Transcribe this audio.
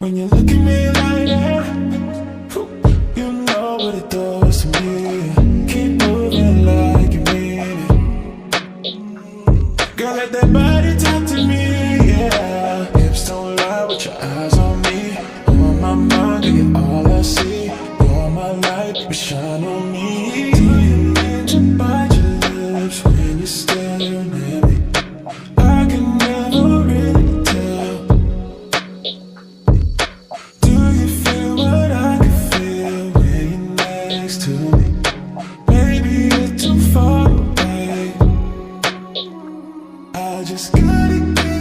When you look at me like that, you know what it does to me. Keep moving like you mean it. Girl, let that body talk to me, yeah. Hips don't lie with your eyes on me. On my mind, girl, you're all I see. You're my light, you shine on me. Do you mean to bite your lips when you're staring at me? I can never really tell. Do you feel what I can feel when you're next to me? Maybe you're too far away. I just gotta get